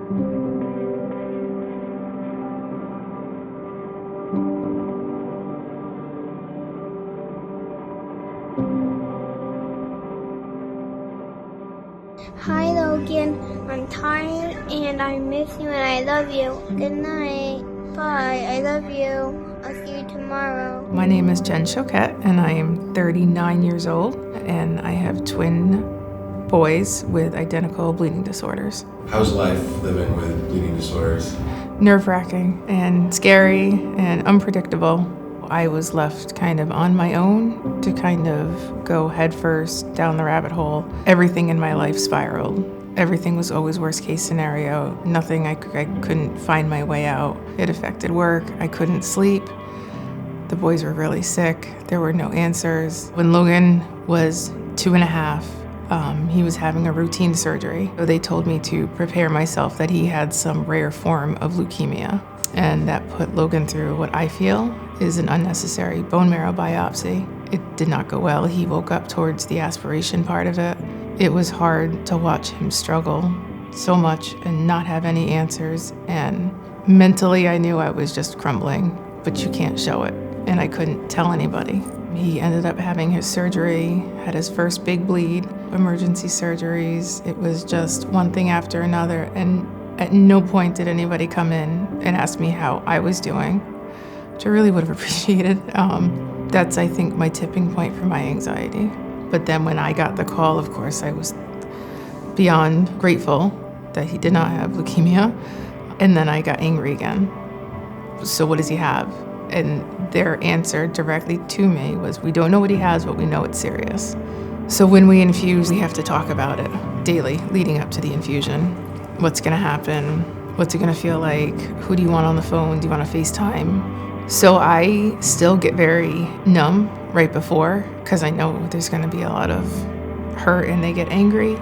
Hi Logan, I'm tired and I miss you and I love you. Good night. Bye. I love you. I'll see you tomorrow. My name is Jen Choquette and I am 39 years old and I have twin boys with identical bleeding disorders. How's life living with bleeding disorders? Nerve-wracking and scary and unpredictable. I was left kind of on my own to kind of go headfirst down the rabbit hole. Everything in my life spiraled. Everything was always worst case scenario. Nothing, I couldn't find my way out. It affected work. I couldn't sleep. The boys were really sick. There were no answers. When Logan was 2.5, he was having a routine surgery. So they told me to prepare myself that he had some rare form of leukemia. And that put Logan through what I feel is an unnecessary bone marrow biopsy. It did not go well. He woke up towards the aspiration part of it. It was hard to watch him struggle so much and not have any answers. And mentally, I knew I was just crumbling, but you can't show it. And I couldn't tell anybody. He ended up having his surgery, had his first big bleed, emergency surgeries. It was just one thing after another. And at no point did anybody come in and ask me how I was doing, which I really would have appreciated. That's, I think, my tipping point for my anxiety. But then when I got the call, of course, I was beyond grateful that he did not have leukemia. And then I got angry again. So what does he have? And their answer directly to me was, we don't know what he has, but we know it's serious. So when we infuse, we have to talk about it daily leading up to the infusion. What's gonna happen? What's it gonna feel like? Who do you want on the phone? Do you want to FaceTime? So I still get very numb right before, because I know there's gonna be a lot of hurt, and they get angry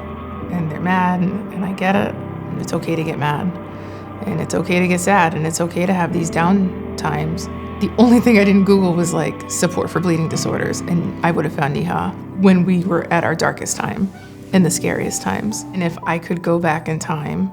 and they're mad, and I get it. And it's okay to get mad, and it's okay to get sad, and it's okay to have these down times. The only thing I didn't Google was like support for bleeding disorders, and I would have found NEHA when we were at our darkest time and the scariest times. And if I could go back in time,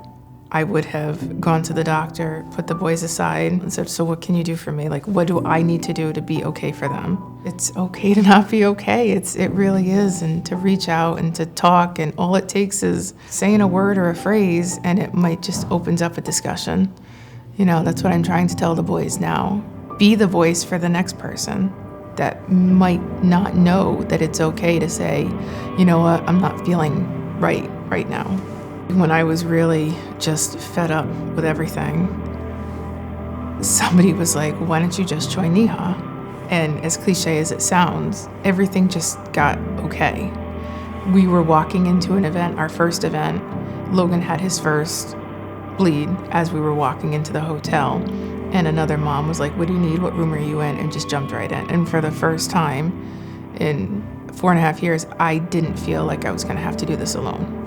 I would have gone to the doctor, put the boys aside, and said, so what can you do for me? Like, what do I need to do to be okay for them? It's okay to not be okay. It really is. And to reach out and to talk, and all it takes is saying a word or a phrase, and it might just opens up a discussion. You know, that's what I'm trying to tell the boys now. Be the voice for the next person that might not know that it's okay to say, you know what, I'm not feeling right now. When I was really just fed up with everything, somebody was like, why don't you just join NEHA? And as cliche as it sounds, everything just got okay. We were walking into an event, our first event. Logan had his first bleed as we were walking into the hotel. And another mom was like, what do you need? What room are you in? And just jumped right in. And for the first time in 4.5 years, I didn't feel like I was gonna have to do this alone.